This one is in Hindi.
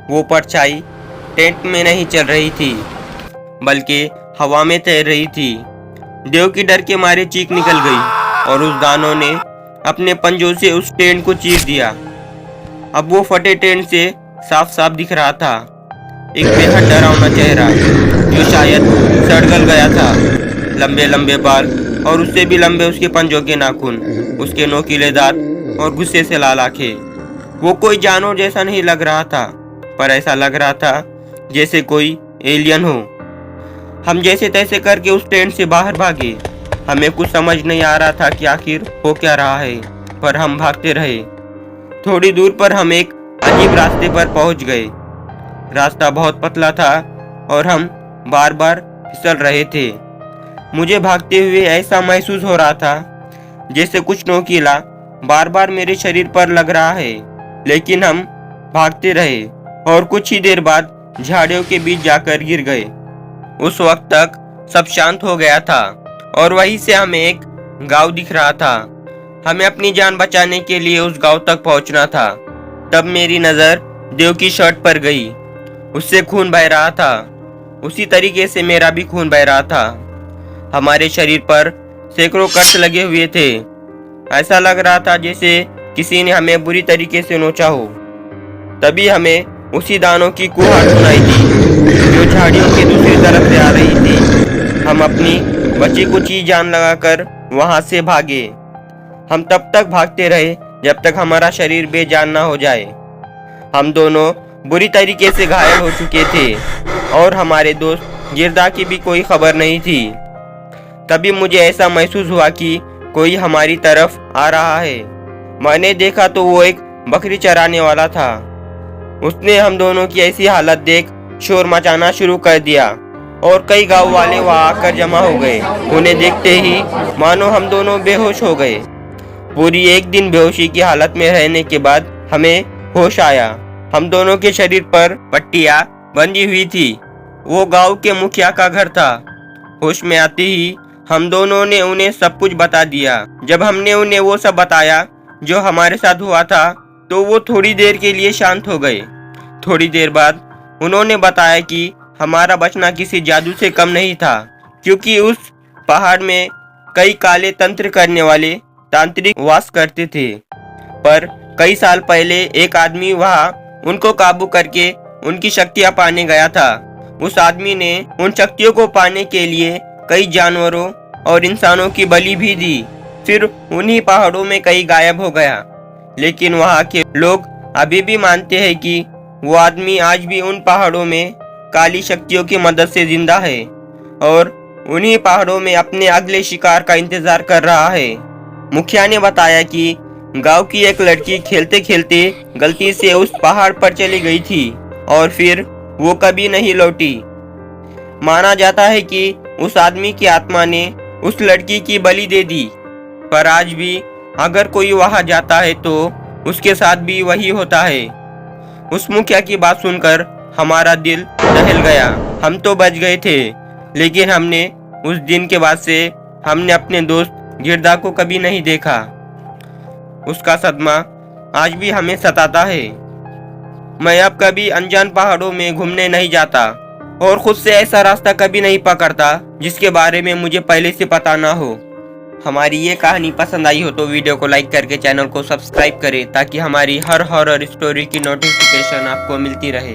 वो परछाई टेंट में नहीं चल रही थी बल्कि हवा में तैर रही थी। देव की डर के मारे चीख निकल गई और उस दानव ने अपने पंजों से उस टेंट को चीर दिया। अब वो फटे टेंट से साफ साफ दिख रहा था एक बेहद डरावना चेहरा जो शायद सड़गल गया था। लंबे लंबे बाल और उससे भी लंबे उसके पंजों के नाखून, उसके नोकीले दांत और गुस्से से लाल आंखें। वो कोई जानवर जैसा नहीं लग रहा था, पर ऐसा लग रहा था जैसे कोई एलियन हो। हम जैसे तैसे करके उस टेंट से बाहर भागे। हमें कुछ समझ नहीं आ रहा था कि आखिर हो क्या रहा है, पर हम भागते रहे। थोड़ी दूर पर हम एक अजीब रास्ते पर पहुंच गए। रास्ता बहुत पतला था और हम बार बार फिसल रहे थे। मुझे भागते हुए ऐसा महसूस हो रहा था जैसे कुछ नोकीला बार बार मेरे शरीर पर लग रहा है। लेकिन हम भागते रहे और कुछ ही देर बाद झाड़ियों के बीच जाकर गिर गए। उस वक्त तक सब शांत हो गया था और वहीं से हमें एक गांव दिख रहा था। हमें अपनी जान बचाने के लिए उस गांव तक पहुंचना था। तब मेरी नज़र देव की शर्ट पर गई। उससे खून बह रहा था। उसी तरीके से मेरा भी खून बह रहा था। हमारे शरीर पर सैकड़ों कट लगे हुए थे। ऐसा लग रहा था जैसे किसी ने हमें बुरी तरीके से नोचा हो। तभी हमें उसी दानों की कुहाड़ सुनाई दी जो झाड़ियों के दूसरी तरफ से आ रही थी। हम अपनी बची कुची जान लगाकर वहां से भागे। हम तब तक भागते रहे जब तक हमारा शरीर बेजान ना हो जाए। हम दोनों बुरी तरीके से घायल हो चुके थे और हमारे दोस्त गिरदा की भी कोई खबर नहीं थी। तभी मुझे ऐसा महसूस हुआ कि कोई हमारी तरफ आ रहा है। मैंने देखा तो वो एक बकरी चराने वाला था। उसने हम दोनों की ऐसी हालत देख शोर मचाना शुरू कर दिया और कई गांव वाले वहां आकर जमा हो गए। उन्हें देखते ही मानो हम दोनों बेहोश हो गए। पूरी एक दिन बेहोशी की हालत में रहने के बाद हमें होश आया। हम दोनों के शरीर पर पट्टियां बंधी हुई थी। वो गांव के मुखिया का घर था। होश में आते ही हम दोनों ने उन्हें सब कुछ बता दिया। जब हमने उन्हें वो सब बताया जो हमारे साथ हुआ था तो वो थोड़ी देर के लिए शांत हो गए। थोड़ी देर बाद उन्होंने बताया कि हमारा बचना किसी जादू से कम नहीं था, क्योंकि उस पहाड़ में कई काले तंत्र करने वाले तांत्रिक वास करते थे। पर कई साल पहले एक आदमी वहां उनको काबू करके उनकी शक्तियां पाने गया था। उस आदमी ने उन शक्तियों को पाने के लिए कई जानवरों और इंसानों की बलि भी दी। फिर उन्हीं पहाड़ों में कई गायब हो गया। लेकिन वहां के लोग अभी भी मानते हैं कि वो आदमी आज भी उन पहाड़ों में काली शक्तियों की मदद से जिंदा है और उन्हीं पहाड़ों में अपने अगले शिकार का इंतजार कर रहा है। मुखिया ने बताया कि गांव की एक लड़की खेलते खेलते गलती से उस पहाड़ पर चली गई थी और फिर वो कभी नहीं लौटी। माना जाता है कि उस आदमी की आत्मा ने उस लड़की की बलि दे दी, पर आज भी अगर कोई वहां जाता है तो उसके साथ भी वही होता है। उस मुखिया की बात सुनकर हमारा दिल दहल गया। हम तो बच गए थे, लेकिन हमने उस दिन के बाद से हमने अपने दोस्त गिरदा को कभी नहीं देखा। उसका सदमा आज भी हमें सताता है। मैं अब कभी अनजान पहाड़ों में घूमने नहीं जाता और खुद से ऐसा रास्ता कभी नहीं पकड़ता जिसके बारे में मुझे पहले से पता ना हो। हमारी ये कहानी पसंद आई हो तो वीडियो को लाइक करके चैनल को सब्सक्राइब करें ताकि हमारी हर हॉरर स्टोरी की नोटिफिकेशन आपको मिलती रहे।